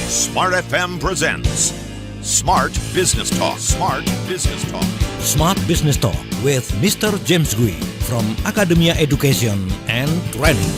Smart FM presents Smart Business Talk. Smart Business Talk. Smart Business Talk with Mr. James Gui from Academia Education and Training.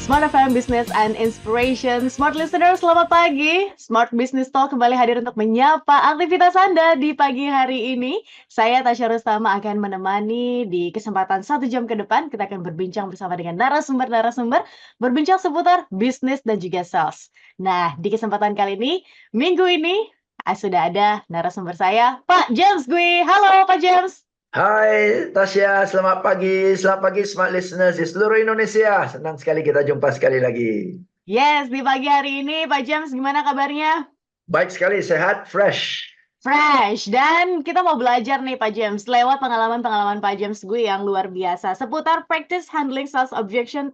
Smart FM Business and Inspiration. Smart listeners, selamat pagi. Smart Business Talk kembali hadir untuk menyapa aktivitas Anda di pagi hari ini. Saya Tasya Rustama akan menemani di kesempatan 1 jam ke depan. Kita akan berbincang bersama dengan narasumber-narasumber, berbincang seputar bisnis dan juga sales. Nah, di kesempatan kali ini, minggu ini, sudah ada narasumber saya, Pak James Gui. Halo Pak James. Hai Tasya, selamat pagi smart listeners di seluruh Indonesia. Senang sekali kita jumpa sekali lagi. Yes, di pagi hari ini Pak James gimana kabarnya? Baik sekali, sehat, fresh. Fresh, dan kita mau belajar nih Pak James lewat pengalaman-pengalaman Pak James gue yang luar biasa seputar practice handling sales objection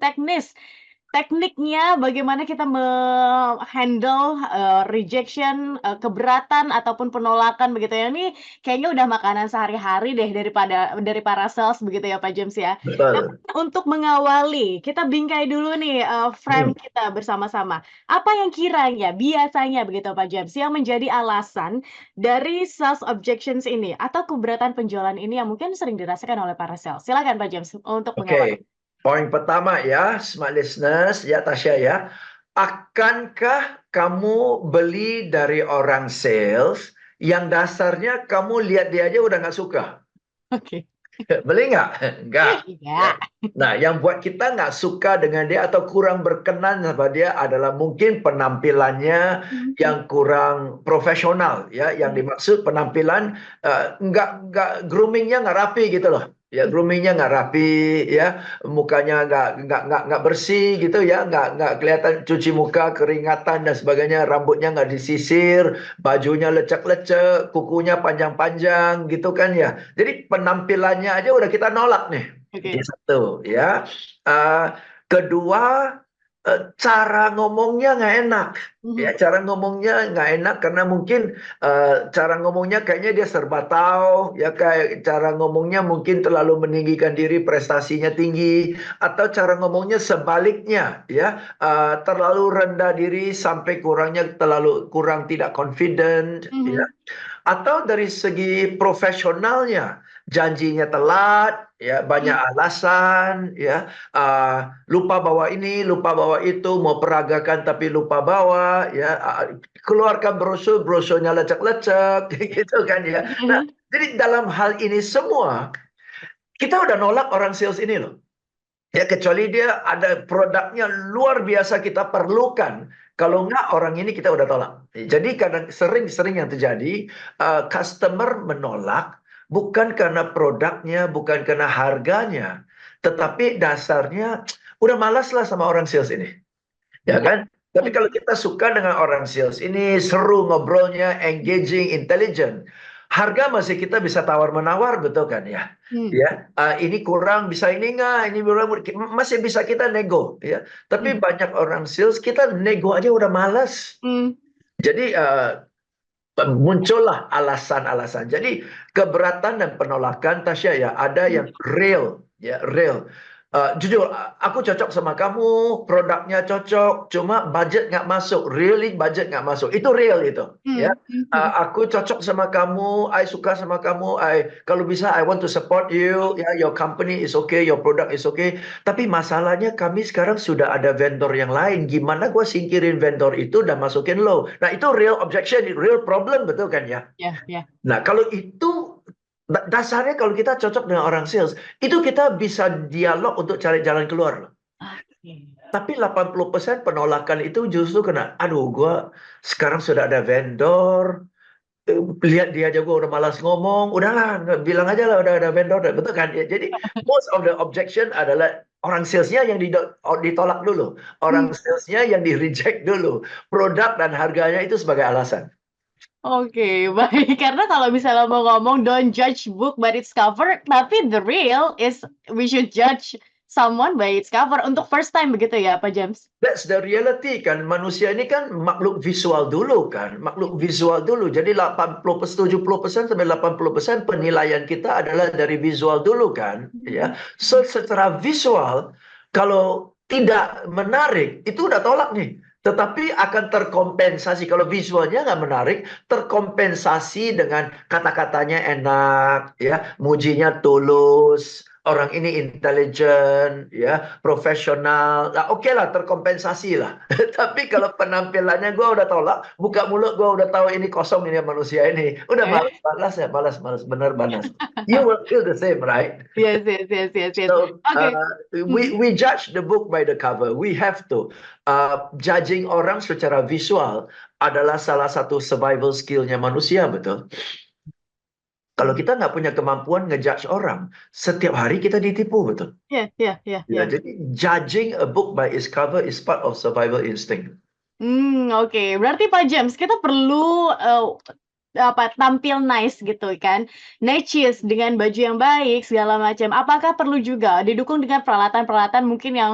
tekniknya bagaimana kita handle rejection, keberatan ataupun penolakan begitu ya. Ini kayaknya udah makanan sehari-hari deh dari para sales begitu ya Pak James ya. Nah, Betul. untuk mengawali, kita bingkai dulu nih frame kita bersama-sama. Apa yang kiranya biasanya begitu Pak James yang menjadi alasan dari sales objections ini atau keberatan penjualan ini yang mungkin sering dirasakan oleh para sales? Silakan Pak James untuk mengawali. Oke, poin pertama ya, smart listeners, ya Tasya ya. Akankah kamu beli dari orang sales yang dasarnya kamu lihat dia aja udah nggak suka? Oke. Beli nggak? Nggak. Iya. Nah, yang buat kita nggak suka dengan dia atau kurang berkenan sama dia adalah mungkin penampilannya yang kurang profesional, ya. Yang dimaksud penampilan nggak groomingnya nggak rapi gitu loh. Ya, groomingnya nggak rapi, ya, mukanya nggak bersih gitu ya, nggak kelihatan cuci muka, keringatan dan sebagainya, rambutnya nggak disisir, bajunya lecek-lecek, kukunya panjang-panjang gitu kan ya. Jadi penampilannya aja udah kita nolak nih. Oke. Ini satu ya. Kedua, cara ngomongnya nggak enak. Ya, cara ngomongnya nggak enak karena mungkin cara ngomongnya kayaknya dia serba tahu, ya, kayak cara ngomongnya mungkin terlalu meninggikan diri, prestasinya tinggi, atau cara ngomongnya sebaliknya, ya, terlalu rendah diri sampai kurang tidak confident, ya. Atau dari segi profesionalnya, janjinya telat, ya, banyak alasan, ya, lupa bawa ini, lupa bawa itu, mau peragakan tapi lupa bawa, ya, keluarkan brosurnya lecek-lecek, gitu kan ya. Nah, jadi dalam hal ini semua kita udah nolak orang sales ini loh. Ya, kecuali dia ada produknya luar biasa kita perlukan. Kalau enggak, orang ini kita udah tolak. Jadi sering yang terjadi, customer menolak bukan karena produknya, bukan karena harganya, tetapi dasarnya udah malas lah sama orang sales ini. Ya kan? Tapi kalau kita suka dengan orang sales ini, seru ngobrolnya, engaging, intelligent, harga masih kita bisa tawar-menawar, betul kan ya? Ya, ini kurang, bisa ini enggak, ini masih bisa kita nego, ya. Tapi banyak orang sales kita nego aja udah malas. Jadi muncullah alasan-alasan. Jadi keberatan dan penolakan, Tasya, ya, ada yang real, ya, real. Jujur, aku cocok sama kamu, produknya cocok, cuma budget nggak masuk. Really budget nggak masuk. Itu real itu, ya. Aku cocok sama kamu, I suka sama kamu, kalau bisa I want to support you, ya, your company is okay, your product is okay. Tapi masalahnya kami sekarang sudah ada vendor yang lain. Gimana gue singkirin vendor itu dan masukin lo? Nah, itu real objection, real problem, betul kan ya? Ya. Nah, kalau itu dasarnya, kalau kita cocok dengan orang sales, itu kita bisa dialog untuk cari jalan keluar loh. Tapi 80% penolakan itu justru kena, aduh, gue sekarang sudah ada vendor, lihat dia aja gue udah malas ngomong, udahlah, bilang aja lah udah ada vendor, betul kan? Ya, jadi most of the objection adalah orang salesnya yang ditolak dulu, orang salesnya yang di-reject dulu, produk dan harganya itu sebagai alasan. Oke, baik. Karena kalau misalnya mau ngomong don't judge book by its cover, tapi the real is we should judge someone by its cover untuk first time begitu ya, Pak James? That's the reality kan. Manusia ini kan makhluk visual dulu kan. Makhluk visual dulu. Jadi 70% sampai 80% penilaian kita adalah dari visual dulu kan. Ya. So secara visual, kalau tidak menarik, itu udah tolak nih. tetapi akan terkompensasi kalau visualnya nggak menarik, terkompensasi dengan kata-katanya enak, ya, mujinya tulus, orang ini intelijen, ya, profesional. Nah, oke lah, terkompensasi lah. Tapi kalau penampilannya gue udah tahu lah, buka mulut gue udah tahu ini kosong ini manusia ini, udah malas ya, malas, bener malas. You will feel the same, right? Yes, yes, yes, yes, yes. So Oke. we judge the book by the cover. We have to. Judging orang secara visual adalah salah satu survival skillnya manusia, betul. Kalau kita nggak punya kemampuan ngejudge orang, setiap hari kita ditipu, betul. Iya, iya, iya, iya. Jadi judging a book by its cover is part of survival instinct. Oke. Berarti Pak James, kita perlu tampil nice gitu kan, necis dengan baju yang baik segala macam. Apakah perlu juga didukung dengan peralatan-peralatan mungkin yang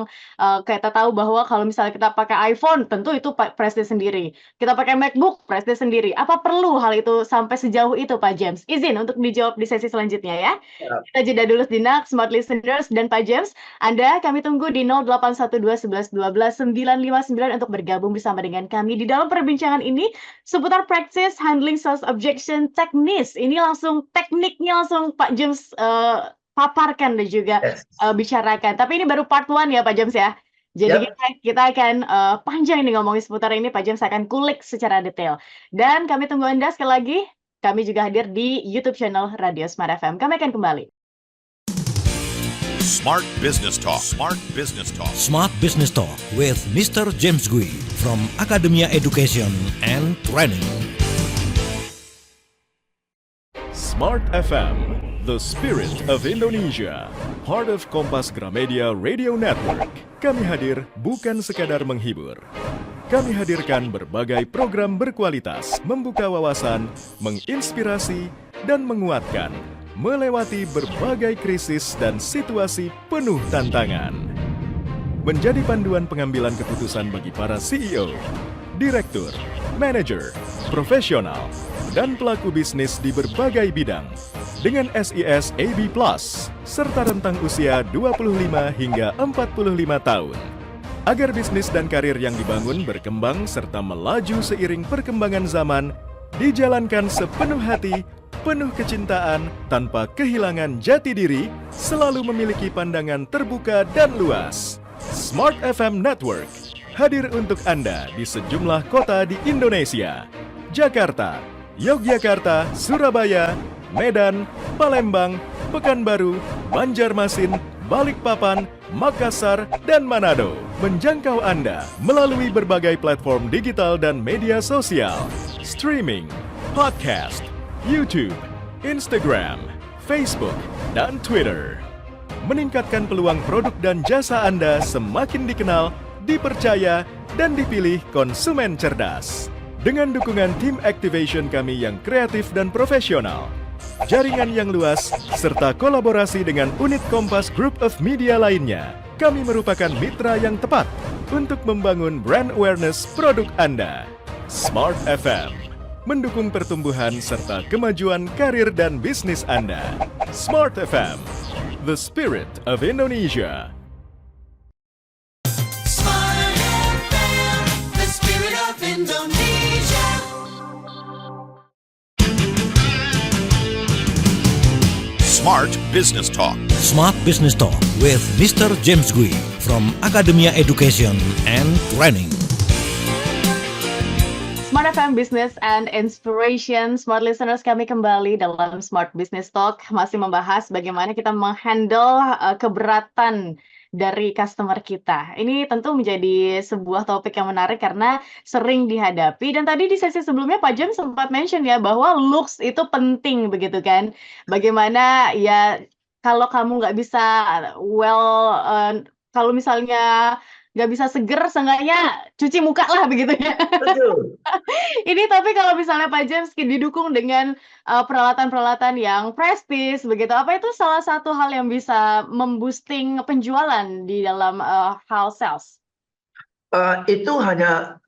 kita tahu bahwa kalau misalnya kita pakai iPhone, tentu itu prestis sendiri. Kita pakai MacBook, prestis sendiri. Apa perlu hal itu sampai sejauh itu, Pak James? Izin untuk dijawab di sesi selanjutnya ya. Kita jeda dulu sejenak, smart listeners dan Pak James. Anda kami tunggu di 0812 11 12 959 untuk bergabung bersama dengan kami di dalam perbincangan ini seputar practice handling sales objection teknis. Ini langsung tekniknya langsung Pak James paparkan dan juga bicarakan. Tapi ini baru part 1 ya Pak James ya. Jadi kita akan panjang ini ngomongin seputar ini. Pak James akan kulik secara detail. Dan kami tunggu Anda sekali lagi. Kami juga hadir di YouTube channel Radio Smart FM. Kami akan kembali. Smart Business Talk. Smart Business Talk. Smart Business Talk with Mr. James Gui from Academia Education and Training. Smart FM, the spirit of Indonesia, part of Kompas Gramedia Radio Network. Kami hadir bukan sekadar menghibur. Kami hadirkan berbagai program berkualitas, membuka wawasan, menginspirasi, dan menguatkan, melewati berbagai krisis dan situasi penuh tantangan. Menjadi panduan pengambilan keputusan bagi para CEO, direktur, manajer, profesional, dan pelaku bisnis di berbagai bidang dengan SIS AB+, serta rentang usia 25 hingga 45 tahun. Agar bisnis dan karir yang dibangun berkembang serta melaju seiring perkembangan zaman, dijalankan sepenuh hati, penuh kecintaan, tanpa kehilangan jati diri, selalu memiliki pandangan terbuka dan luas. Smart FM Network hadir untuk Anda di sejumlah kota di Indonesia. Jakarta, Yogyakarta, Surabaya, Medan, Palembang, Pekanbaru, Banjarmasin, Balikpapan, Makassar, dan Manado. Menjangkau Anda melalui berbagai platform digital dan media sosial, streaming, podcast, YouTube, Instagram, Facebook, dan Twitter. Meningkatkan peluang produk dan jasa Anda semakin dikenal, dipercaya, dan dipilih konsumen cerdas. Dengan dukungan tim activation kami yang kreatif dan profesional, jaringan yang luas, serta kolaborasi dengan unit Kompas Group of Media lainnya, kami merupakan mitra yang tepat untuk membangun brand awareness produk Anda. Smart FM mendukung pertumbuhan serta kemajuan karir dan bisnis Anda. Smart FM, the spirit of Indonesia. Smart FM, the spirit of Indonesia. Smart Business Talk. Smart Business Talk with Mr. James Gui from Academia Education and Training. Smart FM Business and Inspiration, Smart Listeners, kami kembali dalam Smart Business Talk, masih membahas bagaimana kita menghandle keberatan dari customer kita. Ini tentu menjadi sebuah topik yang menarik karena sering dihadapi. Dan tadi di sesi sebelumnya Pak James sempat mention ya bahwa looks itu penting begitu kan. Bagaimana ya kalau kamu nggak bisa kalau misalnya nggak bisa seger, seenggaknya cuci muka lah begitu ya. Betul. Ini tapi kalau misalnya Pak James didukung dengan peralatan-peralatan yang prestis begitu, apa itu salah satu hal yang bisa memboosting penjualan di dalam hal sales? Itu hanya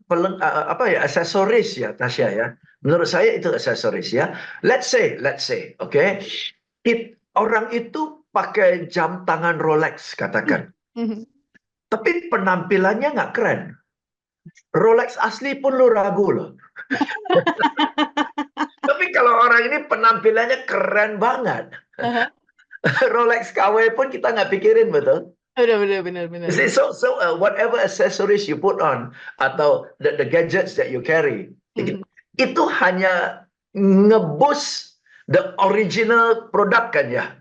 aksesoris ya, Tasya ya. Menurut saya itu aksesoris ya. Let's say, okay, orang itu pakai jam tangan Rolex katakan. Tapi penampilannya nggak keren. Rolex asli pun lu ragu loh. Tapi kalau orang ini penampilannya keren banget. Rolex KW pun kita nggak pikirin, betul? Benar. See, whatever accessories you put on atau the gadgets that you carry, itu hanya ngeboost the original product kan ya.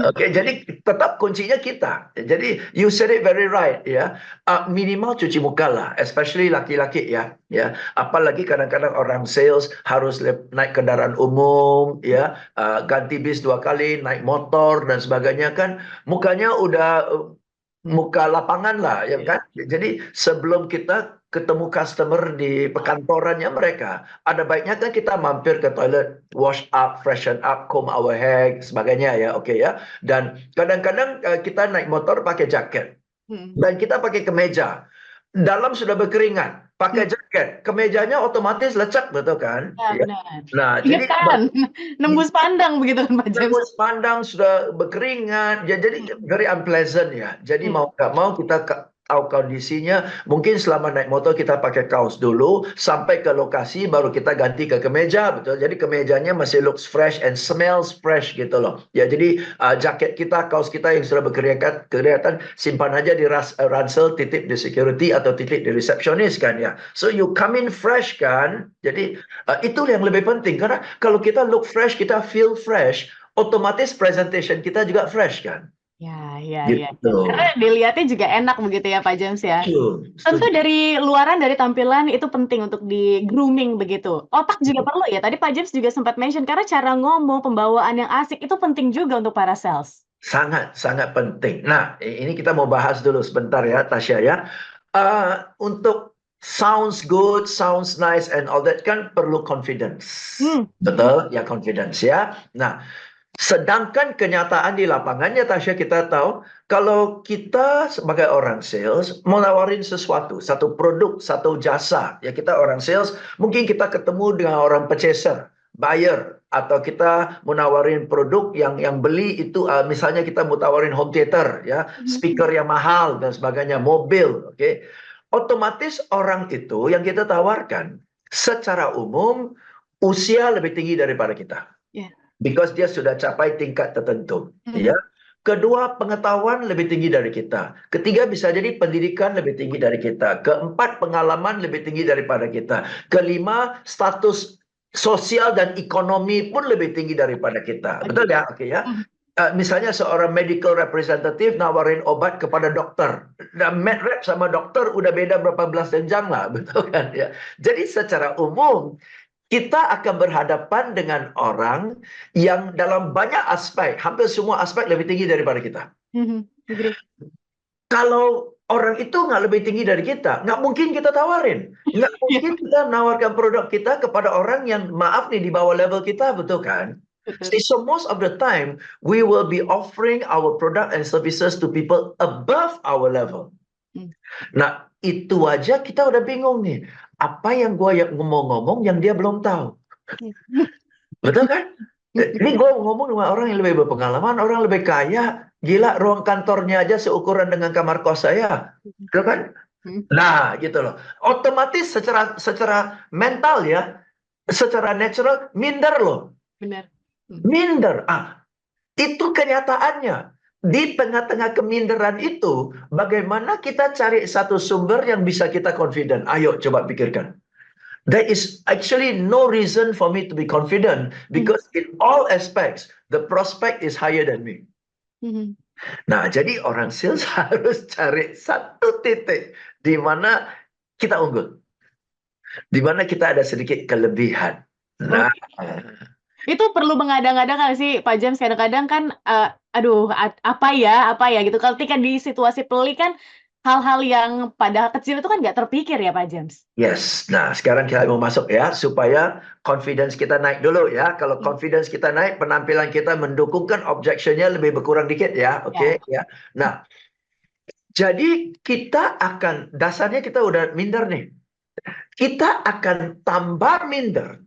Oke, jadi tetap kuncinya kita. Jadi you said it very right ya. Minimal cuci muka lah, especially laki-laki ya. Apalagi kadang-kadang orang sales harus naik kendaraan umum ya, ganti bis 2 kali, naik motor dan sebagainya kan. Mukanya udah muka lapangan lah ya kan. Jadi sebelum kita ketemu customer di perkantorannya mereka, ada baiknya kan kita mampir ke toilet, wash up, freshen up, comb our hair, sebagainya ya, oke ya. Dan kadang-kadang kita naik motor pakai jaket dan kita pakai kemeja. Dalam sudah berkeringat, pakai jaket, kemejanya otomatis lecek, betul kan? Ya, benar. Nah, Ingat jadi kan, nembus pandang begitu kan Pak James? nembus pandang sudah berkeringat, ya, jadi very unpleasant ya. Jadi mau nggak mau kita tahu kondisinya. Mungkin selama naik motor kita pakai kaos dulu, sampai ke lokasi baru kita ganti ke kemeja, betul. Jadi kemejanya masih looks fresh and smells fresh gitu loh. Ya, jadi jaket kita, kaos kita yang sudah kelihatan, simpan aja di ransel, titip di security atau titip di resepsionis kan ya. So you come in fresh kan. Jadi itu yang lebih penting, karena kalau kita look fresh, kita feel fresh, otomatis presentation kita juga fresh kan. Ya. Gitu. Karena dilihatnya juga enak begitu ya Pak James ya. Betul. Tentu dari luaran, dari tampilan itu penting untuk di grooming begitu. Otak juga perlu ya. Tadi Pak James juga sempat mention, karena cara ngomong, pembawaan yang asik itu penting juga untuk para sales. Sangat penting. Nah, ini kita mau bahas dulu sebentar ya, Tasya ya. Untuk sounds good, sounds nice and all that kan perlu confidence. Betul? Ya, confidence ya. Nah, sedangkan kenyataan di lapangannya, Tasya, kita tahu kalau kita sebagai orang sales mau nawarin sesuatu, satu produk, satu jasa, ya kita orang sales, mungkin kita ketemu dengan orang purchaser, buyer, atau kita mau nawarin produk yang beli itu, misalnya kita mau tawarin home theater, ya, speaker yang mahal dan sebagainya, mobil, oke. Otomatis orang itu yang kita tawarkan secara umum usia lebih tinggi daripada kita. Because dia sudah capai tingkat tertentu, ya. Kedua, pengetahuan lebih tinggi dari kita. Ketiga, bisa jadi pendidikan lebih tinggi dari kita. Keempat, pengalaman lebih tinggi daripada kita. Kelima, status sosial dan ekonomi pun lebih tinggi daripada kita. Betul ya? Oke ya. Misalnya seorang medical representative nawarin obat kepada dokter. Dan med rep sama dokter udah beda berapa belas jenjang lah, betul kan ya. Jadi secara umum kita akan berhadapan dengan orang yang dalam banyak aspek, hampir semua aspek lebih tinggi daripada kita. Kalau orang itu nggak lebih tinggi dari kita, nggak mungkin kita tawarin. Nggak mungkin kita nawarkan produk kita kepada orang yang, maaf nih, di bawah level kita, betul kan? So most of the time, we will be offering our product and services to people above our level. Nah, itu aja kita udah bingung nih. Apa yang gue ngomong-ngomong yang dia belum tahu. Betul kan? Ini gue ngomong dengan orang yang lebih berpengalaman, orang lebih kaya. Gila, ruang kantornya aja seukuran dengan kamar kos saya. Betul kan? Nah, gitu loh. Otomatis secara mental ya, secara natural, minder loh. Benar. Minder. Itu kenyataannya. Di tengah-tengah keminderan itu, bagaimana kita cari satu sumber yang bisa kita confident? Ayo coba pikirkan. There is actually no reason for me to be confident because in all aspects, the prospect is higher than me. Nah, jadi orang sales harus cari satu titik di mana kita unggul. Di mana kita ada sedikit kelebihan. Nah, itu perlu mengadang-adang nggak sih Pak James? Kadang-kadang kan apa ya gitu. Ketika di situasi pelik kan hal-hal yang padahal kecil itu kan nggak terpikir ya Pak James. Yes. Nah, sekarang kita mau masuk ya, supaya confidence kita naik dulu ya. Kalau confidence kita naik, penampilan kita mendukungkan, objectionnya lebih berkurang dikit ya. Oke ya. Nah, jadi kita akan, dasarnya kita udah minder nih. Kita akan tambah minder,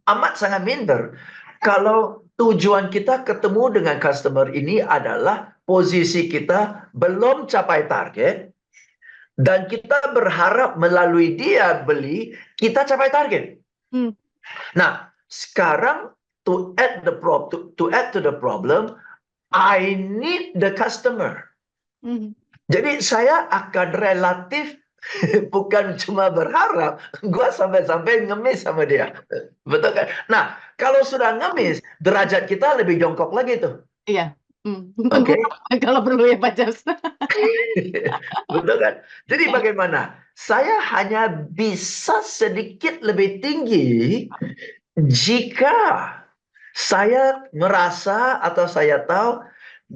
amat sangat minder. Kalau tujuan kita ketemu dengan customer ini adalah posisi kita belum capai target, Dan kita berharap melalui dia beli, kita capai target. Hmm. Nah, sekarang to add to the problem, I need the customer. Mhm. Jadi saya akan relatif bukan cuma berharap, gua sampai-sampai ngemis sama dia. Betul kan? Nah, kalau sudah ngemis, derajat kita lebih jongkok lagi tuh. Iya. Oke? Kalau perlu ya Pak James. Betul kan? Jadi bagaimana? Saya hanya bisa sedikit lebih tinggi jika saya merasa atau saya tahu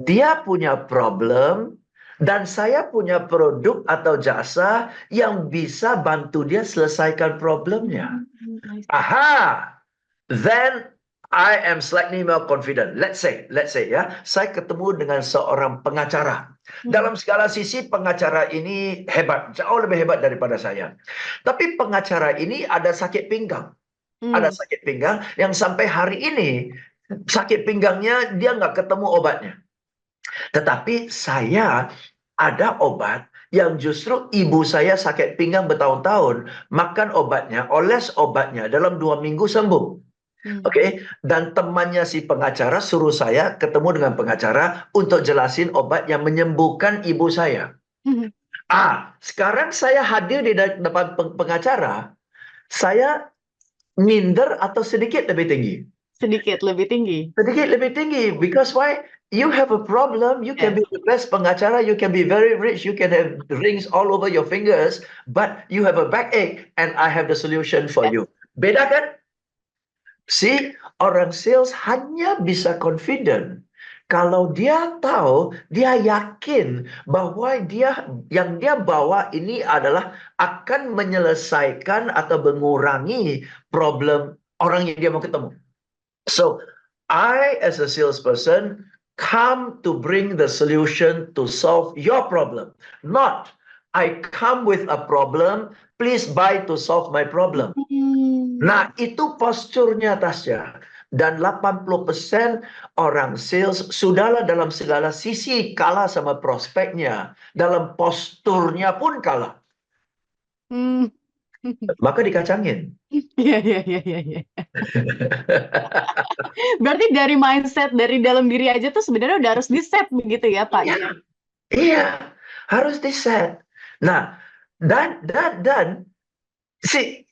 dia punya problem dan saya punya produk atau jasa yang bisa bantu dia selesaikan problemnya. Aha, then I am slightly more confident. Let's say ya, saya ketemu dengan seorang pengacara. Dalam segala sisi pengacara ini hebat, jauh lebih hebat daripada saya. Tapi pengacara ini ada sakit pinggang. Ada sakit pinggang yang sampai hari ini sakit pinggangnya dia nggak ketemu obatnya. Tetapi saya ada obat yang justru ibu saya sakit pinggang bertahun-tahun, makan obatnya, oles obatnya, dalam 2 minggu sembuh. Oke, dan temannya si pengacara suruh saya ketemu dengan pengacara untuk jelasin obat yang menyembuhkan ibu saya. Sekarang saya hadir di depan pengacara, saya minder atau sedikit lebih tinggi? Sedikit lebih tinggi. Sedikit lebih tinggi. Because why? You have a problem, you can be the best pengacara, you can be very rich, you can have rings all over your fingers, but you have a backache and I have the solution for you. Beda kan? See, orang sales hanya bisa confident kalau dia tahu, dia yakin bahwa yang dia bawa ini adalah akan menyelesaikan atau mengurangi problem orang yang dia mau ketemu. So, I as a salesperson come to bring the solution to solve your problem. Not, I come with a problem, please buy to solve my problem. Nah, itu posturnya Tasya. Dan 80% orang sales sudahlah dalam segala sisi kalah sama prospeknya. Dalam posturnya pun kalah. Maka dikacangin. Iya. Berarti dari mindset, dari dalam diri aja tuh sebenarnya udah harus di-set begitu ya Pak? Iya, harus di-set. Nah, dan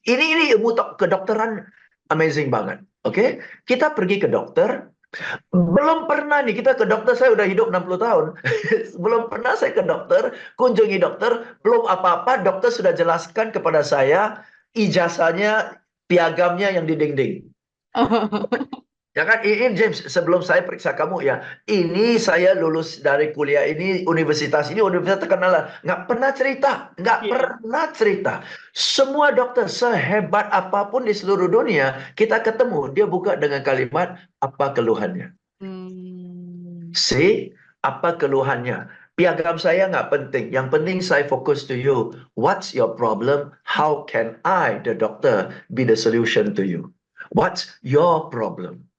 ini ilmu kedokteran amazing banget. Oke? Kita pergi ke dokter, belum pernah nih kita ke dokter, saya udah hidup 60 tahun. Belum pernah saya ke dokter, kunjungi dokter, belum apa-apa dokter sudah jelaskan kepada saya ijazahnya, piagamnya yang di dinding. Ya kan, ini James, sebelum saya periksa kamu ya, ini saya lulus dari kuliah ini, universitas terkenal. Nggak pernah cerita. Semua dokter sehebat apapun di seluruh dunia, kita ketemu, dia buka dengan kalimat, apa keluhannya? See, apa keluhannya? Piagam saya nggak penting. Yang penting saya fokus to you. What's your problem? How can I, the doctor, be the solution to you? What's your problem?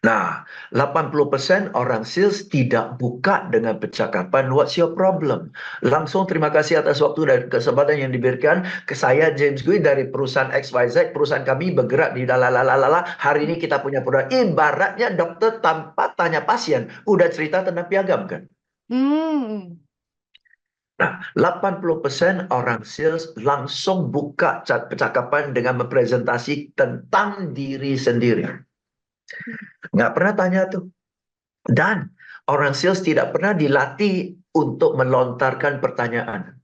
Nah, 80% orang sales tidak buka dengan percakapan what's your problem. Langsung terima kasih atas waktu dan kesempatan yang diberikan ke saya James Gui dari perusahaan XYZ. Perusahaan kami bergerak di lalalala. Hari ini kita punya produk. Ibaratnya dokter tanpa tanya pasien udah cerita tentang piagam kan. Nah, 80% orang sales langsung buka percakapan dengan mempresentasi tentang diri sendiri. Nggak pernah tanya tuh. Dan orang sales tidak pernah dilatih untuk melontarkan pertanyaan.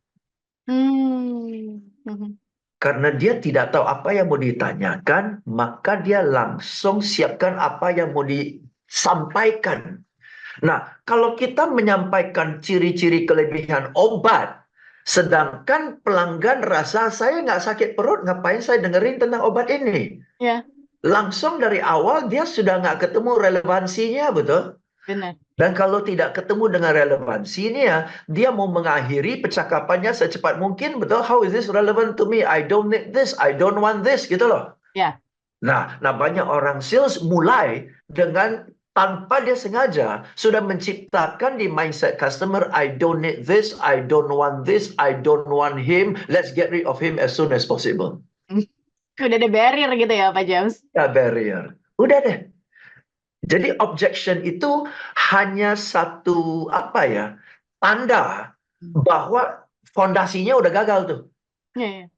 Karena dia tidak tahu apa yang mau ditanyakan, maka dia langsung siapkan apa yang mau disampaikan. Nah, kalau kita menyampaikan ciri-ciri kelebihan obat, sedangkan pelanggan rasa saya nggak sakit perut, ngapain saya dengerin tentang obat ini? Ya. Langsung dari awal dia sudah nggak ketemu relevansinya, betul? Benar. Dan kalau tidak ketemu dengan relevansinya, dia mau mengakhiri percakapannya secepat mungkin, betul? How is this relevant to me? I don't need this, I don't want this, gitu loh. Ya. Nah banyak orang sales mulai dengan tanpa dia sengaja sudah menciptakan di mindset customer, I don't need this, I don't want this, I don't want him, let's get rid of him as soon as possible. Udah ada barrier gitu ya Pak James? Ya, barrier. Udah deh. Jadi objection itu hanya satu tanda bahwa fondasinya udah gagal tuh. Iya.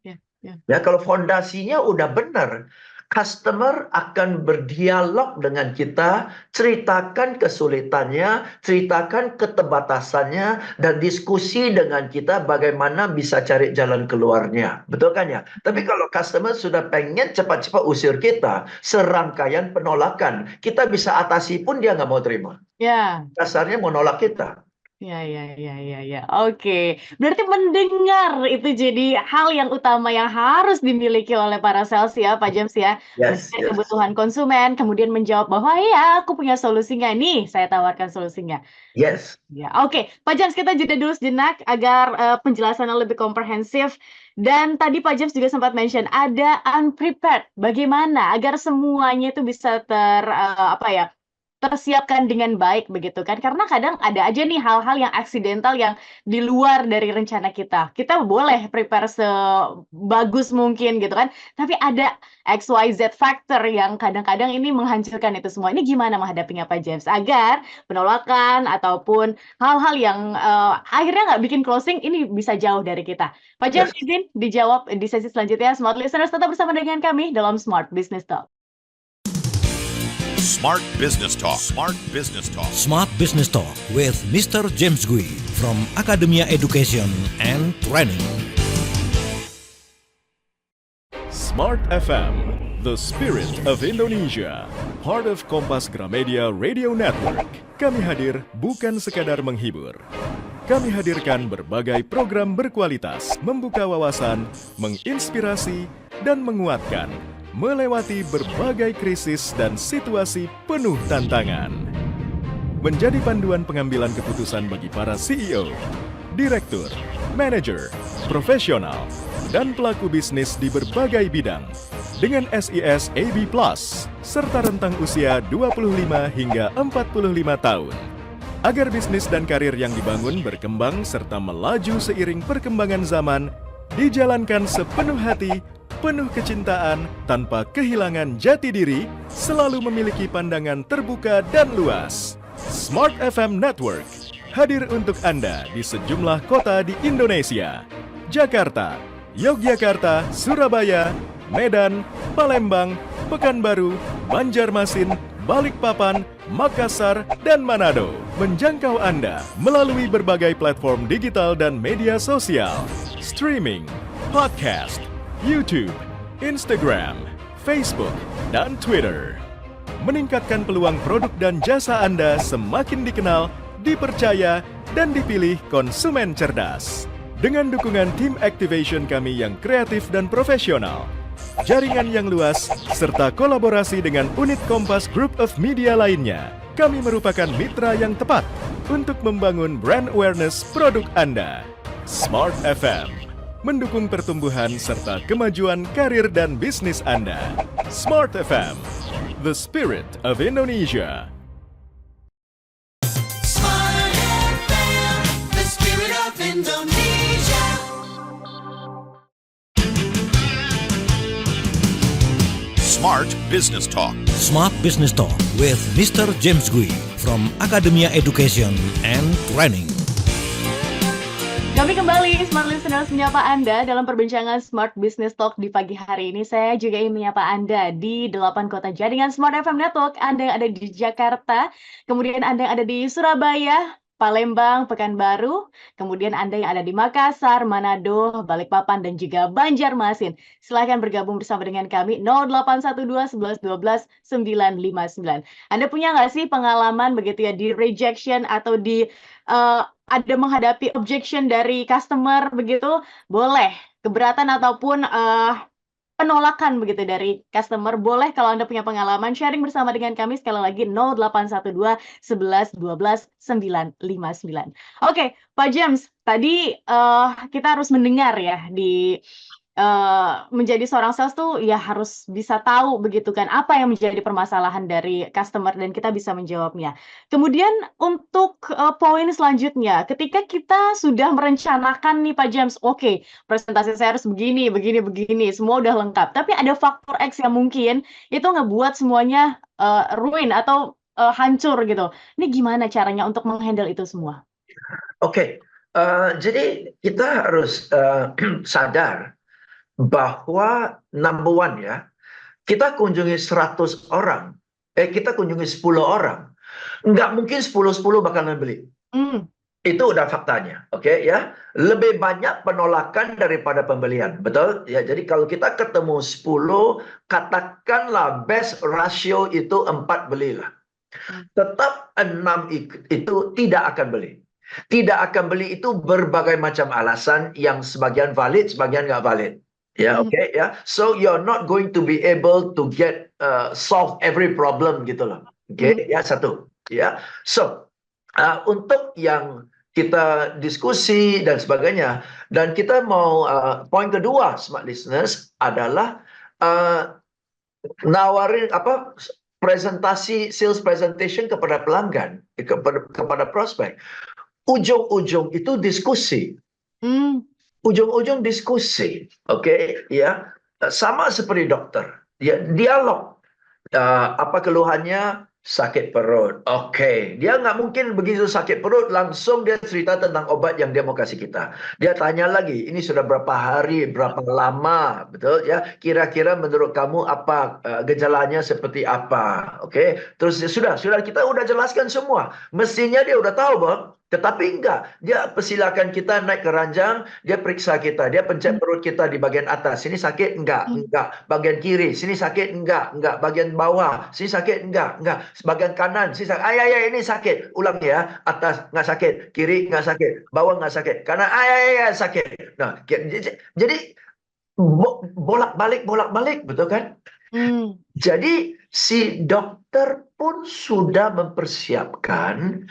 Ya, kalau fondasinya udah benar, customer akan berdialog dengan kita, ceritakan kesulitannya, ceritakan keterbatasannya, dan diskusi dengan kita bagaimana bisa cari jalan keluarnya. Betul kan ya? Tapi kalau customer sudah pengen cepat-cepat usir kita, serangkaian penolakan, kita bisa atasi pun dia nggak mau terima. Ya. Dasarnya mau nolak kita. Ya. Oke. Berarti mendengar itu jadi hal yang utama yang harus dimiliki oleh para sales ya, Pak James ya. Yes, Mendengar yes. kebutuhan konsumen, kemudian menjawab bahwa ya aku punya solusinya nih, saya tawarkan solusinya. Yes. Ya, oke. Pak James, kita jeda dulu sejenak agar penjelasannya lebih komprehensif. Dan tadi Pak James juga sempat mention ada unprepared. Bagaimana agar semuanya itu bisa tersiapkan dengan baik begitu kan? Karena kadang ada aja nih hal-hal yang aksidental yang di luar dari rencana kita. Kita boleh prepare sebagus mungkin gitu kan, tapi ada XYZ factor yang kadang-kadang ini menghancurkan itu semua. Ini gimana menghadapinya Pak James agar penolakan ataupun hal-hal yang akhirnya nggak bikin closing ini bisa jauh dari kita. Pak James, izin dijawab di sesi selanjutnya. Smart listeners tetap bersama dengan kami dalam Smart Business Talk. Smart Business Talk. Smart Business Talk. Smart Business Talk with Mr. James Gui from Academia Education and Training. Smart FM, the spirit of Indonesia, part of Kompas Gramedia Radio Network. Kami hadir bukan sekadar menghibur. Kami hadirkan berbagai program berkualitas, membuka wawasan, menginspirasi, dan menguatkan, melewati berbagai krisis dan situasi penuh tantangan. Menjadi panduan pengambilan keputusan bagi para CEO, direktur, manajer, profesional, dan pelaku bisnis di berbagai bidang dengan SIS AB+, serta rentang usia 25 hingga 45 tahun. Agar bisnis dan karir yang dibangun berkembang serta melaju seiring perkembangan zaman, dijalankan sepenuh hati, penuh kecintaan, tanpa kehilangan jati diri, selalu memiliki pandangan terbuka dan luas. Smart FM Network hadir untuk Anda di sejumlah kota di Indonesia. Jakarta, Yogyakarta, Surabaya, Medan, Palembang, Pekanbaru, Banjarmasin, Balikpapan, Makassar, dan Manado. Menjangkau Anda melalui berbagai platform digital dan media sosial, streaming, podcast, YouTube, Instagram, Facebook, dan Twitter. Meningkatkan peluang produk dan jasa Anda semakin dikenal, dipercaya, dan dipilih konsumen cerdas. Dengan dukungan tim activation kami yang kreatif dan profesional, jaringan yang luas, serta kolaborasi dengan unit Kompas Group of Media lainnya, kami merupakan mitra yang tepat untuk membangun brand awareness produk Anda. Smart FM mendukung pertumbuhan serta kemajuan karir dan bisnis Anda. Smart FM, the spirit of Indonesia. Smart FM, the spirit of Indonesia. Smart Business Talk. Smart Business Talk with Mr. James Gui from Academia Education and Training. Kami kembali, Smart Listeners, menyapa Anda dalam perbincangan Smart Business Talk di pagi hari ini. Saya juga ingin menyapa Anda di 8 kota jaringan Smart FM Network. Anda yang ada di Jakarta, kemudian Anda yang ada di Surabaya, Palembang, Pekanbaru, kemudian Anda yang ada di Makassar, Manado, Balikpapan, dan juga Banjarmasin. Silahkan bergabung bersama dengan kami 0812 11 12 959. Anda punya nggak sih pengalaman begitu ya di rejection atau di ada menghadapi objection dari customer begitu? Boleh keberatan ataupun penolakan begitu dari customer, boleh kalau Anda punya pengalaman sharing bersama dengan kami sekali lagi 0812 11 12 959. Oke, Pak James, tadi kita harus mendengar ya di menjadi seorang sales tuh ya harus bisa tahu begitu kan, apa yang menjadi permasalahan dari customer dan kita bisa menjawabnya. Kemudian untuk, poin selanjutnya, ketika kita sudah merencanakan nih Pak James, oke presentasi saya harus begini begini begini, semua udah lengkap, tapi ada faktor X yang mungkin itu ngebuat semuanya, ruin atau, hancur gitu. Ini gimana caranya untuk meng-handle itu semua? Oke, jadi kita harus sadar bahwa number one ya, kita kunjungi 100 orang, kita kunjungi 10 orang, nggak mungkin 10 bakalan beli. Mmm. Itu udah faktanya, oke ya. Lebih banyak penolakan daripada pembelian, betul? Ya, jadi kalau kita ketemu 10, katakanlah best ratio itu 4 belilah. Tetap 6 itu tidak akan beli. Tidak akan beli itu berbagai macam alasan yang sebagian valid, sebagian nggak valid. Ya, oke ya. So you're not going to be able to get solve every problem gitu loh. Oke, ya satu. Ya. So untuk yang kita diskusi dan sebagainya, dan kita mau poin kedua smart listeners adalah nawarin presentasi sales presentation kepada pelanggan, kepada prospek. Ujung-ujung itu diskusi. Ujung-ujung diskusi, oke ya, sama seperti dokter, ya dialog. Apa keluhannya? Sakit perut. Oke, dia nggak mungkin begitu sakit perut langsung dia cerita tentang obat yang dia mau kasih kita. Dia tanya lagi, ini sudah berapa hari, berapa lama, betul ya? Kira-kira menurut kamu apa gejalanya seperti apa? Oke, terus sudah kita udah jelaskan semua. Mestinya dia udah tahu, Bang. Tetapi enggak, dia persilakan kita naik ke ranjang, dia periksa kita, dia pencet perut kita di bagian atas. Sini sakit? Enggak. Bagian kiri, sini sakit? Enggak. Bagian bawah, sini sakit? Enggak. Bagian kanan, sini sakit. Ini sakit. Ulang ya, atas nggak sakit, kiri nggak sakit, bawah nggak sakit, kanan sakit. Nah, jadi bolak-balik, betul kan? Jadi si dokter pun sudah mempersiapkan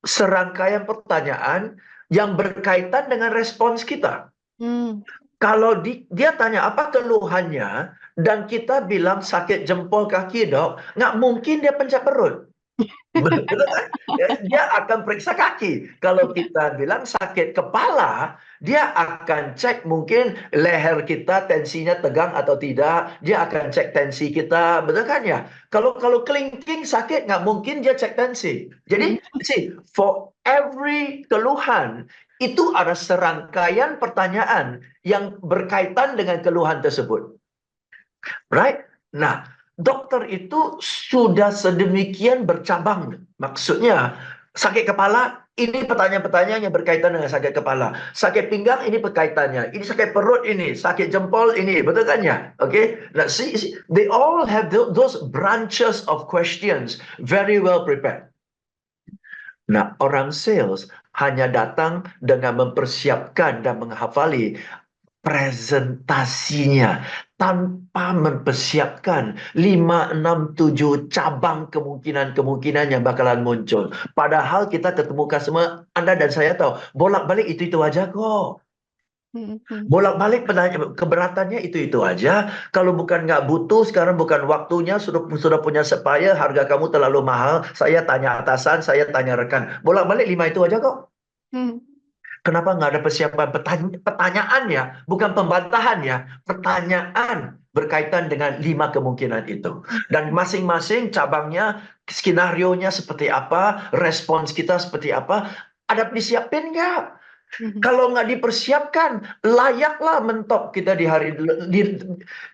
serangkaian pertanyaan yang berkaitan dengan respons kita. Kalau dia tanya apa keluhannya dan kita bilang sakit jempol kaki, Dok, nggak mungkin dia pencet perut. Betul kan? Dia akan periksa kaki. Kalau kita bilang sakit kepala, dia akan cek mungkin leher kita tensinya tegang atau tidak. Dia akan cek tensi kita, betul kan ya? Kalau kelingking sakit nggak mungkin dia cek tensi. Jadi, for every keluhan itu ada serangkaian pertanyaan yang berkaitan dengan keluhan tersebut, right? Nah, dokter itu sudah sedemikian bercabang. Maksudnya, sakit kepala, ini pertanyaan-pertanyaan yang berkaitan dengan sakit kepala. Sakit pinggang, ini berkaitannya. Ini sakit perut, ini. Sakit jempol, ini. Betul kan ya? Oke? Nah, see, they all have those branches of questions very well prepared. Nah, orang sales hanya datang dengan mempersiapkan dan menghafali presentasinya tanpa mempersiapkan 5, 6, 7 cabang kemungkinan yang bakalan muncul. Padahal kita ketemu customer, Anda dan saya tahu, bolak-balik itu aja kok. Bolak-balik keberatannya itu aja. Kalau bukan nggak butuh, sekarang bukan waktunya, sudah punya supplier, harga kamu terlalu mahal, saya tanya atasan, saya tanya rekan. Bolak-balik 5 itu aja kok. Kenapa nggak ada persiapan pertanyaannya, bukan pembantahan ya, pertanyaan berkaitan dengan 5 kemungkinan itu. Dan masing-masing cabangnya, skenario-nya seperti apa, respons kita seperti apa, ada disiapin nggak? Kalau nggak dipersiapkan, layaklah mentok kita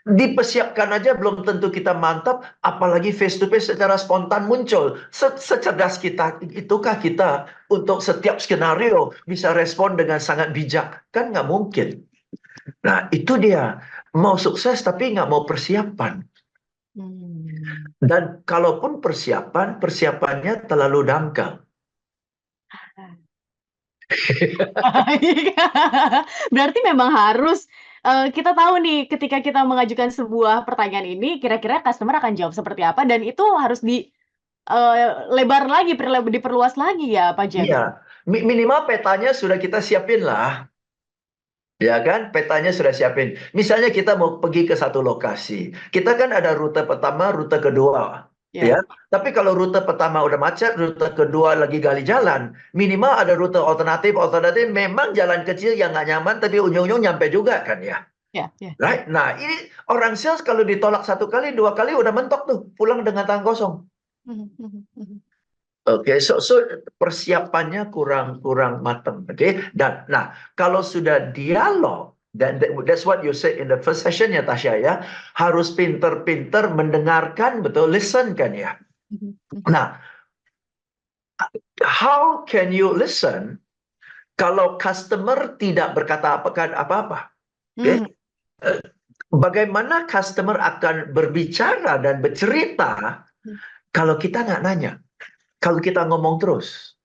dipersiapkan aja belum tentu kita mantap, apalagi face to face secara spontan muncul. Secerdas kita, itukah kita untuk setiap skenario bisa respon dengan sangat bijak? Kan nggak mungkin. Nah, itu dia. Mau sukses tapi nggak mau persiapan. Dan kalaupun persiapannya terlalu dangkal. Berarti memang harus, kita tahu nih ketika kita mengajukan sebuah pertanyaan ini kira-kira customer akan jawab seperti apa dan itu harus lebar lagi, diperluas lagi ya Pak James? Iya, minimal petanya sudah kita siapin lah. Ya kan, petanya sudah siapin. Misalnya kita mau pergi ke satu lokasi. Kita kan ada rute pertama, rute kedua. Ya. Ya, tapi kalau rute pertama udah macet, rute kedua lagi gali jalan, minimal ada rute alternatif. Memang jalan kecil yang nggak nyaman, tapi ujung-ujung nyampe juga kan ya. Ya, ya. Right? Nah, ini orang sales kalau ditolak 1 kali, 2 kali udah mentok tuh, pulang dengan tangan kosong. Oke, so persiapannya kurang matang, oke? Dan nah, kalau sudah dialog, dan that's what you said in the first session ya Tasya ya, harus pinter-pinter mendengarkan, betul, listen kan ya. Nah, how can you listen kalau customer tidak berkata apa-apa? Oke? Bagaimana customer akan berbicara dan bercerita kalau kita nggak nanya? Kalau kita ngomong terus.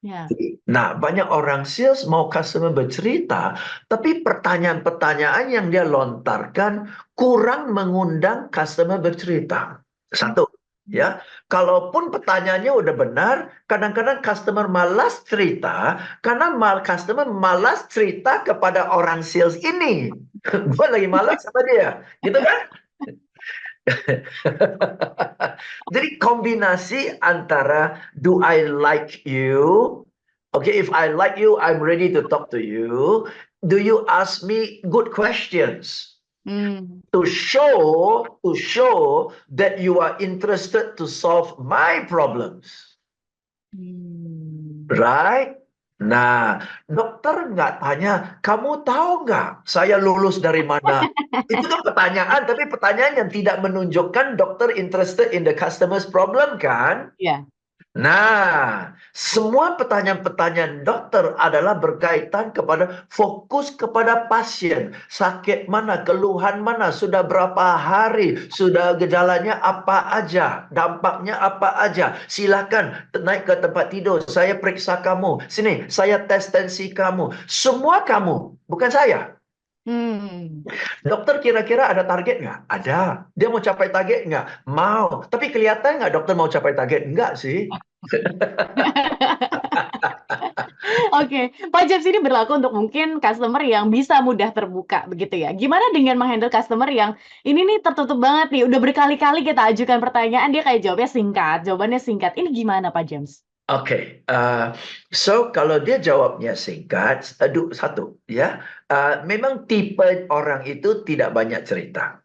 Ya. Nah, banyak orang sales mau customer bercerita, tapi pertanyaan-pertanyaan yang dia lontarkan kurang mengundang customer bercerita. Satu, ya. Kalaupun pertanyaannya udah benar, kadang-kadang customer malas cerita karena customer malas cerita kepada orang sales ini. Gue lagi malas sama dia, gitu kan? Jadi kombinasi antara do I like you? Okay, if I like you, I'm ready to talk to you. Do you ask me good questions to show that you are interested to solve my problems? Right? Nah, dokter nggak tanya, kamu tahu nggak saya lulus dari mana? Itu kan pertanyaan, tapi pertanyaan yang tidak menunjukkan dokter interested in the customer's problem kan? Ya. Nah, semua pertanyaan-pertanyaan dokter adalah berkaitan kepada fokus kepada pasien. Sakit mana, keluhan mana, sudah berapa hari, sudah gejalanya apa aja, dampaknya apa aja. Silakan naik ke tempat tidur, saya periksa kamu. Sini, saya tes tensi kamu. Semua kamu, bukan saya. Dokter kira-kira ada target nggak? Ada. Dia mau capai target nggak? Mau. Tapi kelihatan nggak dokter mau capai target? Enggak sih. Oke, Pak James, ini berlaku untuk mungkin customer yang bisa mudah terbuka begitu ya. Gimana dengan menghandle customer yang ini nih tertutup banget nih, udah berkali-kali kita ajukan pertanyaan, dia kayak jawabannya singkat. Ini gimana Pak James? Oke, so kalau dia jawabnya singkat, satu ya, memang tipe orang itu tidak banyak cerita.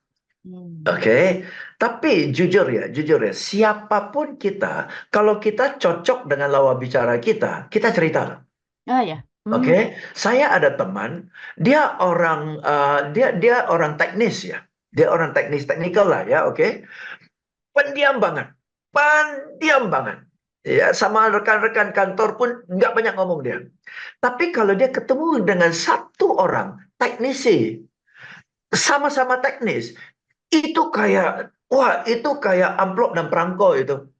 Oke, tapi jujur ya, siapapun kita, kalau kita cocok dengan lawan bicara kita cerita. Ah ya. Oke, saya ada teman, dia orang teknis ya, dia orang teknikal lah ya, oke, pendiam banget. Ya, sama rekan-rekan kantor pun nggak banyak ngomong dia. Tapi kalau dia ketemu dengan satu orang teknisi, sama-sama teknis, itu kayak amplop dan perangko itu.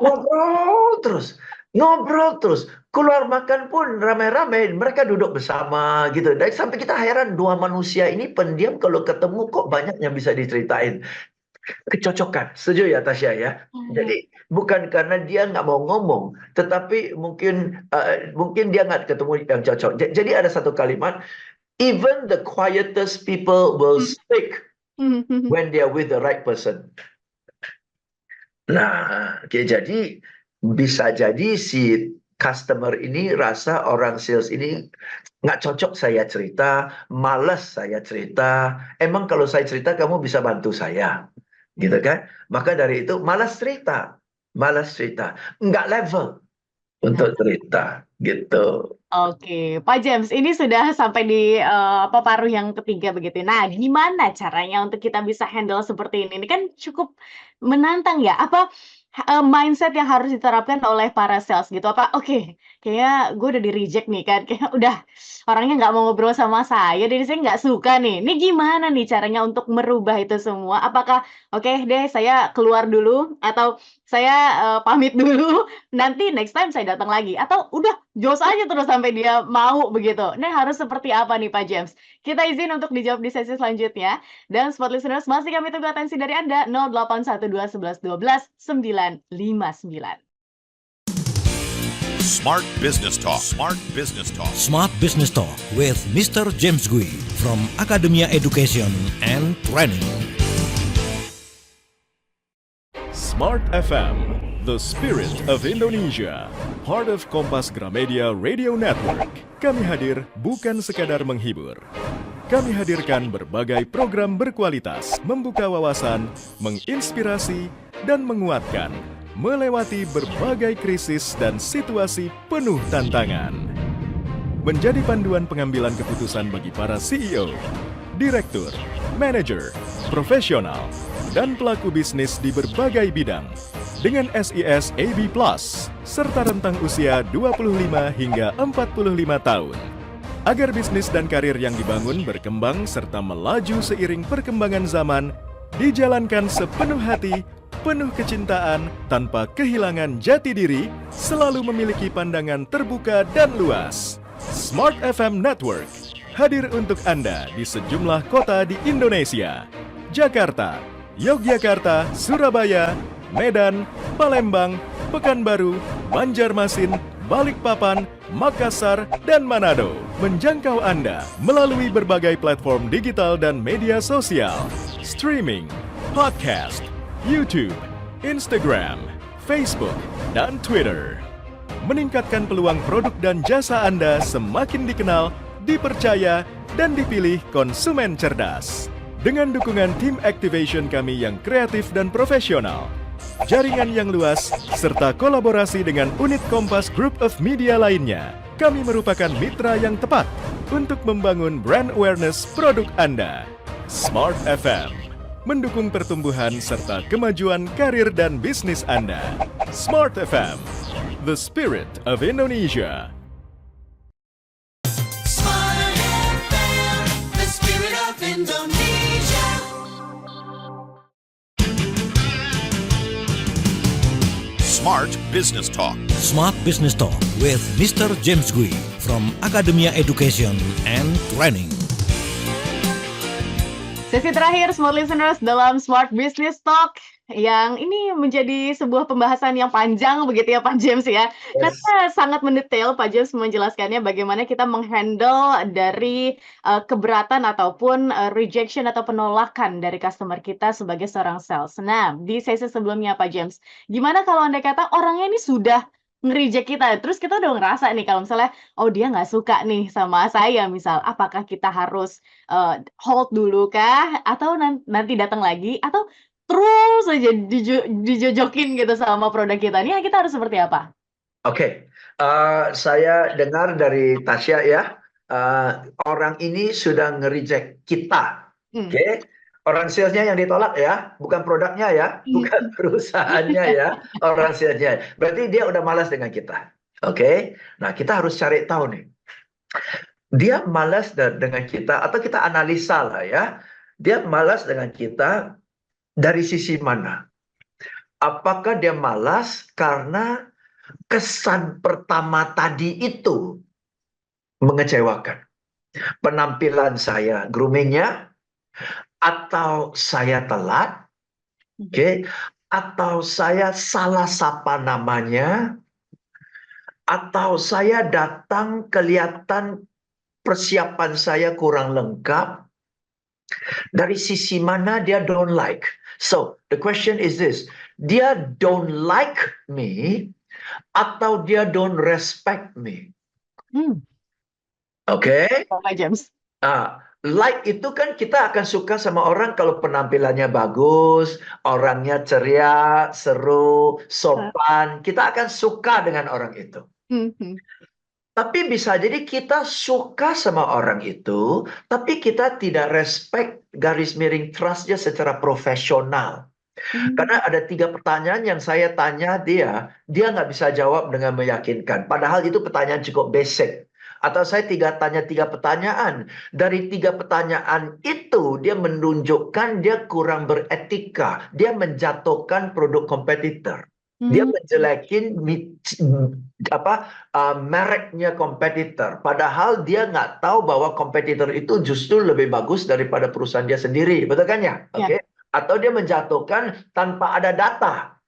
Ngobrol terus. Keluar makan pun ramai-ramai, mereka duduk bersama gitu. Dan sampai kita heran, dua manusia ini pendiam kalau ketemu kok banyak yang bisa diceritain. Kecocokan, setuju ya Tasya ya. Jadi bukan karena dia nggak mau ngomong, tetapi mungkin dia nggak ketemu yang cocok. Jadi ada satu kalimat, even the quietest people will speak when they are with the right person. Nah, jadi bisa jadi si customer ini rasa orang sales ini nggak cocok saya cerita, malas saya cerita. Emang kalau saya cerita kamu bisa bantu saya, gitu kan? Maka dari itu malas cerita, nggak level untuk cerita, gitu. Oke, Pak James, ini sudah sampai di paruh yang ketiga begitu. Nah, gimana caranya untuk kita bisa handle seperti ini? Ini kan cukup menantang ya. Apa mindset yang harus diterapkan oleh para sales gitu? Apa oke, kayaknya gue udah di-reject nih kan, kayak udah orangnya nggak mau ngobrol sama saya, jadi saya nggak suka nih. Ini gimana nih caranya untuk merubah itu semua? Apakah oke deh saya keluar dulu, atau saya pamit dulu, nanti next time saya datang lagi, atau udah jos aja terus sampai dia mau begitu. Nah, harus seperti apa nih Pak James? Kita izin untuk dijawab di sesi selanjutnya. Dan Sport Listeners, masih kami tunggu atensi dari Anda 0812 11 12 959. Smart Business Talk. Smart Business Talk. Smart Business Talk with Mr. James Gui from Academia Education and Training. Smart FM, the spirit of Indonesia. Part of Kompas Gramedia Radio Network. Kami hadir bukan sekadar menghibur. Kami hadirkan berbagai program berkualitas, membuka wawasan, menginspirasi, dan menguatkan, melewati berbagai krisis dan situasi penuh tantangan. Menjadi panduan pengambilan keputusan bagi para CEO, direktur, manajer, profesional, dan pelaku bisnis di berbagai bidang dengan SIS AB+, serta rentang usia 25 hingga 45 tahun. Agar bisnis dan karir yang dibangun berkembang serta melaju seiring perkembangan zaman, dijalankan sepenuh hati, penuh kecintaan, tanpa kehilangan jati diri, selalu memiliki pandangan terbuka dan luas. Smart FM Network hadir untuk Anda di sejumlah kota di Indonesia. Jakarta, Yogyakarta, Surabaya, Medan, Palembang, Pekanbaru, Banjarmasin, Balikpapan, Makassar, dan Manado. Menjangkau Anda melalui berbagai platform digital dan media sosial, streaming, podcast, YouTube, Instagram, Facebook, dan Twitter. Meningkatkan peluang produk dan jasa Anda semakin dikenal, dipercaya, dan dipilih konsumen cerdas. Dengan dukungan tim activation kami yang kreatif dan profesional, jaringan yang luas, serta kolaborasi dengan unit Kompas Group of Media lainnya, kami merupakan mitra yang tepat untuk membangun brand awareness produk Anda. Smart FM mendukung pertumbuhan serta kemajuan karir dan bisnis Anda. Smart FM, the spirit of Indonesia. Smart FM, the spirit of Indonesia. Smart Business Talk. Smart Business Talk with Mr. James Gui from Academia Education and Training. Sesi terakhir Smart Listeners dalam Smart Business Talk yang ini menjadi sebuah pembahasan yang panjang begitu ya Pak James ya. Yes. Karena sangat mendetail Pak James menjelaskannya bagaimana kita menghandle dari keberatan ataupun rejection atau penolakan dari customer kita sebagai seorang sales. Nah, di sesi sebelumnya Pak James, gimana kalau Anda kata orangnya ini sudah nge-reject kita, terus kita udah ngerasa nih kalau misalnya, oh dia nggak suka nih sama saya misal, apakah kita harus hold dulu kah? Atau nanti datang lagi? Atau terus aja dijojokin gitu sama produk kita? Nih kita harus seperti apa? Oke, saya dengar dari Tasya ya, orang ini sudah nge-reject kita. Oke, orang salesnya yang ditolak ya, bukan produknya ya, bukan perusahaannya ya, orang salesnya. Berarti dia udah malas dengan kita. Oke, nah kita harus cari tahu nih, dia malas dengan kita atau kita analisa lah ya, dia malas dengan kita dari sisi mana? Apakah dia malas karena kesan pertama tadi itu mengecewakan? Penampilan saya, groomingnya, atau saya telat, oke, atau saya salah sapa namanya, atau saya datang kelihatan persiapan saya kurang lengkap. Dari sisi mana dia don't like? So the question is this: dia don't like me atau dia don't respect me? Oke? Pak James. Like itu kan kita akan suka sama orang kalau penampilannya bagus, orangnya ceria, seru, sopan. Kita akan suka dengan orang itu. Tapi bisa jadi kita suka sama orang itu, tapi kita tidak respect garis miring trust-nya secara profesional. Karena ada 3 pertanyaan yang saya tanya dia nggak bisa jawab dengan meyakinkan. Padahal itu pertanyaan cukup basic. Atau saya tanya 3 pertanyaan. Dari 3 pertanyaan itu dia menunjukkan dia kurang beretika. Dia menjatuhkan produk kompetitor. Dia menjelekin mereknya kompetitor. Padahal dia nggak tahu bahwa kompetitor itu justru lebih bagus daripada perusahaan dia sendiri. Betul kan ya? Oke. Atau dia menjatuhkan tanpa ada data.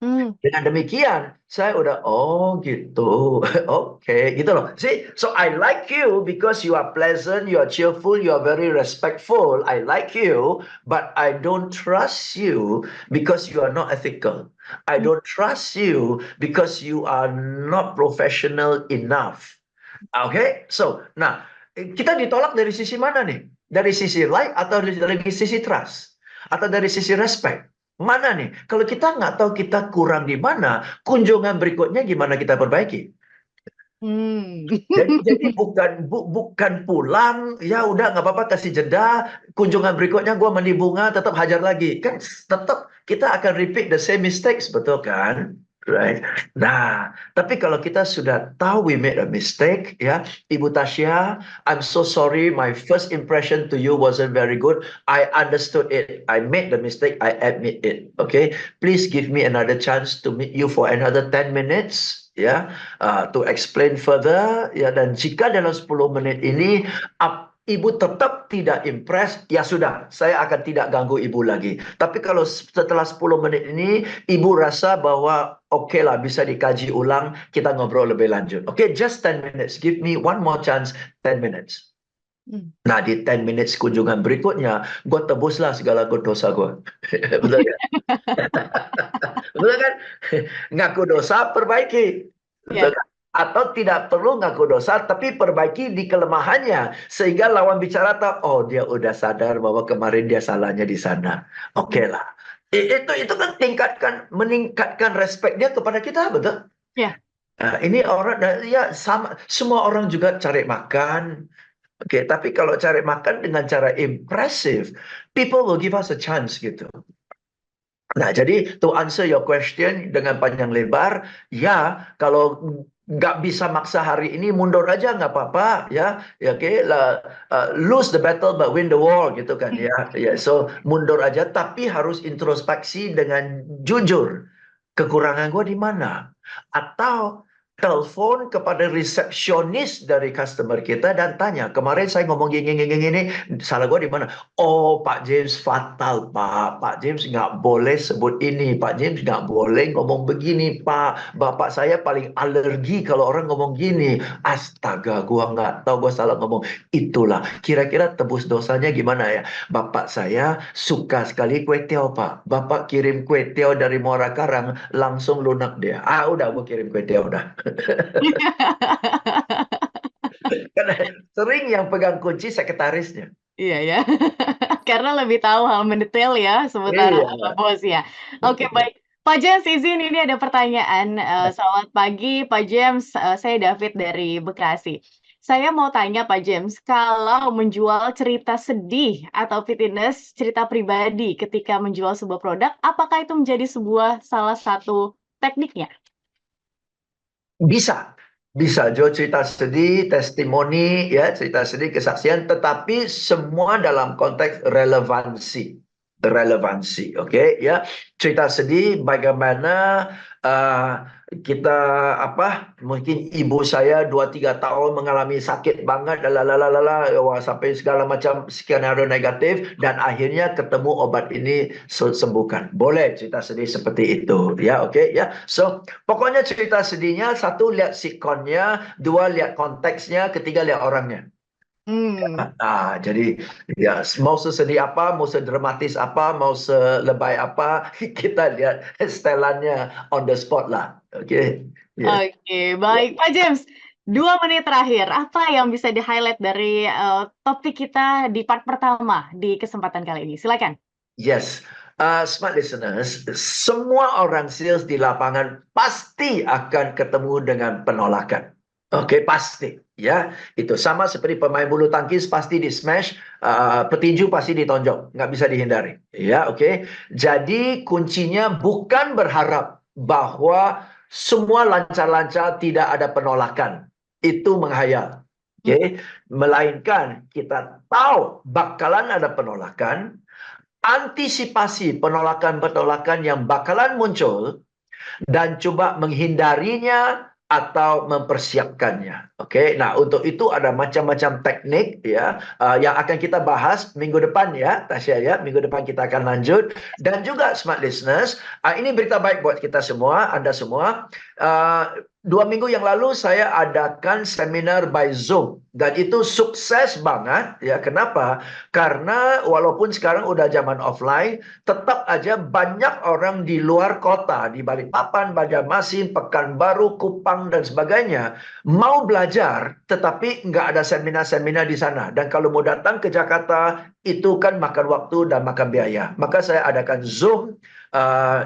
Hmm. Dengan demikian, saya udah, oh gitu, oke, gitu loh. See, so I like you because you are pleasant, you are cheerful, you are very respectful. I like you, but I don't trust you because you are not ethical. I don't trust you because you are not professional enough. Oke, so, nah, kita ditolak dari sisi mana nih? Dari sisi like atau dari sisi trust? Atau dari sisi respect? Mana nih? Kalau kita nggak tahu kita kurang di mana, kunjungan berikutnya gimana kita perbaiki? Hmm. Jadi bukan pulang, ya udah nggak apa-apa kasih jeda, kunjungan berikutnya gue mandi bunga, tetap hajar lagi. Kan tetap kita akan repeat the same mistakes, betul kan? Right. Nah, tapi kalau kita sudah tahu we made a mistake, ya, Ibu Tasya, I'm so sorry, my first impression to you wasn't very good. I understood it. I made the mistake. I admit it. Okay, please give me another chance to meet you for another 10 minutes, ya, to explain further, ya. Dan jika dalam 10 menit ini Ibu tetap tidak impress, ya sudah, saya akan tidak ganggu Ibu lagi. Tapi kalau setelah 10 menit ini, Ibu rasa bahwa oke lah, bisa dikaji ulang, kita ngobrol lebih lanjut. Oke, just 10 minutes. Give me one more chance, 10 minutes. Nah, di 10 minutes kunjungan berikutnya, gue tebuslah segala dosa gue. Betul kan? Betul kan? Ngaku dosa, perbaiki. Betul kan? Atau tidak perlu ngaku dosa, tapi perbaiki di kelemahannya. Sehingga lawan bicara tahu, oh dia udah sadar bahwa kemarin dia salahnya di sana. Oke lah. Itu kan meningkatkan respect dia kepada kita, betul? Ya. Ini orang, ya sama, semua orang juga cari makan. Oke, tapi kalau cari makan dengan cara impressive, people will give us a chance gitu. Nah, jadi to answer your question dengan panjang lebar, ya kalau nggak bisa maksa hari ini, mundur aja nggak apa-apa, ya, oke, lose the battle but win the war gitu kan, ya, so mundur aja, tapi harus introspeksi dengan jujur, kekurangan gue di mana, atau telepon kepada resepsionis dari customer kita dan tanya, kemarin saya ngomong gini, salah gue di mana? Oh, Pak James fatal, Pak. Pak James nggak boleh sebut ini. Pak James nggak boleh ngomong begini, Pak. Bapak saya paling alergi kalau orang ngomong gini. Astaga, gue nggak tahu gue salah ngomong. Itulah, kira-kira tebus dosanya gimana ya? Bapak saya suka sekali kue tiaw, Pak. Bapak kirim kue tiaw dari Muara Karang, langsung lunak dia. Udah, gue kirim kue tiaw, udah. Karena sering yang pegang kunci sekretarisnya. Iya ya, karena lebih tahu hal mendetail ya seputar Iya. bos ya. Oke baik, Pak James izin ini ada pertanyaan. Selamat pagi Pak James, saya David dari Bekasi. Saya mau tanya Pak James, kalau menjual cerita sedih atau fitness, cerita pribadi ketika menjual sebuah produk, apakah itu menjadi salah satu tekniknya? Bisa jual cerita sedih, testimoni, ya, cerita sedih, kesaksian, tetapi semua dalam konteks relevansi, oke, ya, cerita sedih bagaimana kita mungkin ibu saya 2-3 tahun mengalami sakit banget, sampai segala macam skenario negatif, dan akhirnya ketemu obat ini sembuhkan. Boleh cerita sedih seperti itu, ya, oke, ya. So pokoknya cerita sedihnya, 1 lihat sitkomnya, 2 lihat konteksnya, 3 lihat orangnya. Jadi ya, mau sesedih apa, mau sedramatis apa, mau selebay apa, kita lihat setelannya on the spot lah. Oke. Oke, baik Pak James. 2 menit terakhir, apa yang bisa di-highlight dari topik kita di part pertama di kesempatan kali ini? Silakan. Yes. Smart listeners, semua orang sales di lapangan pasti akan ketemu dengan penolakan. Oke, pasti, ya. Itu sama seperti pemain bulu tangkis pasti di smash, petinju pasti ditonjok, nggak bisa dihindari, ya, oke. Jadi kuncinya bukan berharap bahwa semua lancar-lancar, tidak ada penolakan. Itu menghayal, oke. Melainkan kita tahu bakalan ada penolakan, antisipasi penolakan-penolakan yang bakalan muncul, dan coba menghindarinya atau mempersiapkannya. Oke, nah untuk itu ada macam-macam teknik ya yang akan kita bahas minggu depan ya, Tasya ya. Minggu depan kita akan lanjut, dan juga smart listeners, ini berita baik buat kita semua, Anda semua. 2 minggu yang lalu saya adakan seminar by Zoom, dan itu sukses banget ya. Kenapa? Karena walaupun sekarang udah zaman offline, tetap aja banyak orang di luar kota, di Balikpapan, Banjarmasin, Pekanbaru, Kupang dan sebagainya, mau belajar tetapi nggak ada seminar-seminar di sana. Dan kalau mau datang ke Jakarta, itu kan makan waktu dan makan biaya. Maka saya adakan Zoom,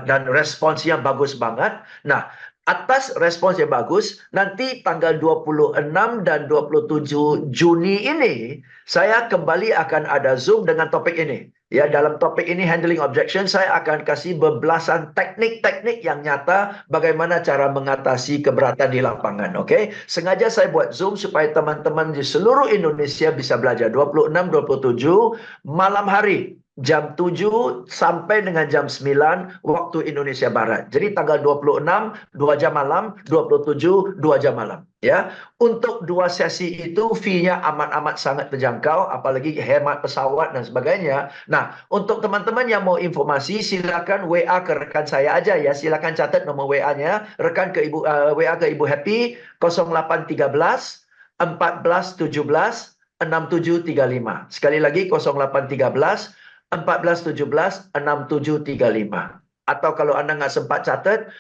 dan responsnya bagus banget. Nah, atas respons yang bagus, nanti tanggal 26 dan 27 Juni ini, saya kembali akan ada Zoom dengan topik ini. Ya, dalam topik ini, handling objection, saya akan kasih bebelasan teknik-teknik yang nyata bagaimana cara mengatasi keberatan di lapangan. Oke, sengaja saya buat Zoom supaya teman-teman di seluruh Indonesia bisa belajar. 26-27 malam hari, jam 7 sampai dengan jam 9 waktu Indonesia Barat. Jadi tanggal 26 2 jam malam, 27 2 jam malam ya. Untuk 2 sesi itu fee-nya amat-amat sangat terjangkau, apalagi hemat pesawat dan sebagainya. Nah, untuk teman-teman yang mau informasi, silakan WA ke rekan saya aja ya. Silakan catat nomor WA-nya, rekan ke WA ke Ibu Happy 0813 14 17 6735. Sekali lagi 0813 14 17 6735. Atau kalau Anda nggak sempat catat,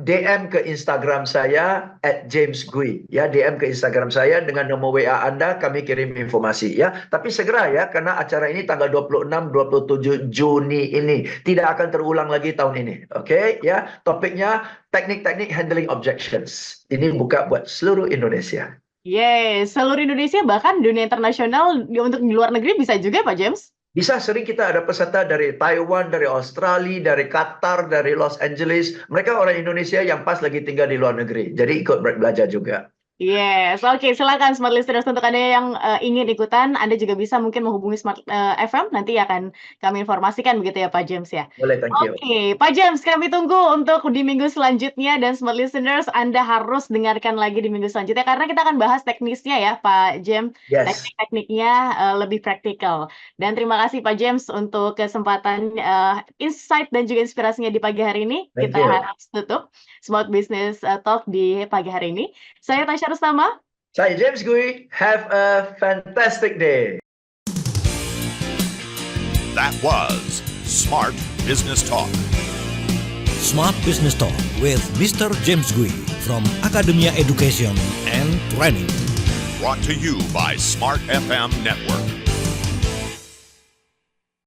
DM ke Instagram saya @JamesGui ya, DM ke Instagram saya dengan nomor WA Anda, kami kirim informasi ya. Tapi segera ya, karena acara ini tanggal 26-27 Juni ini tidak akan terulang lagi tahun ini. Oke ya, topiknya teknik-teknik handling objections. Ini buka buat seluruh Indonesia. Yes, seluruh Indonesia, bahkan dunia internasional, untuk di luar negeri bisa juga Pak James? Bisa, sering kita ada peserta dari Taiwan, dari Australia, dari Qatar, dari Los Angeles. Mereka orang Indonesia yang pas lagi tinggal di luar negeri. Jadi ikut belajar juga. Yes, oke, silakan Smart Listeners, untuk Anda yang ingin ikutan, Anda juga bisa mungkin menghubungi Smart FM, nanti akan kami informasikan begitu ya Pak James ya. Boleh, thank you. Oke, Pak James, kami tunggu untuk di minggu selanjutnya, dan Smart Listeners, Anda harus dengarkan lagi di minggu selanjutnya karena kita akan bahas teknisnya ya Pak James, Yes. teknik-tekniknya lebih praktikal. Dan terima kasih Pak James untuk kesempatan insight dan juga inspirasinya di pagi hari ini. Thank Kita you. harus tutup Smart Business Talk di pagi hari ini. Saya Tasya Rustama. Saya James Gui. Have a fantastic day. That was Smart Business Talk. Smart Business Talk with Mr. James Gui from Academia Education and Training. Brought to you by Smart FM Network.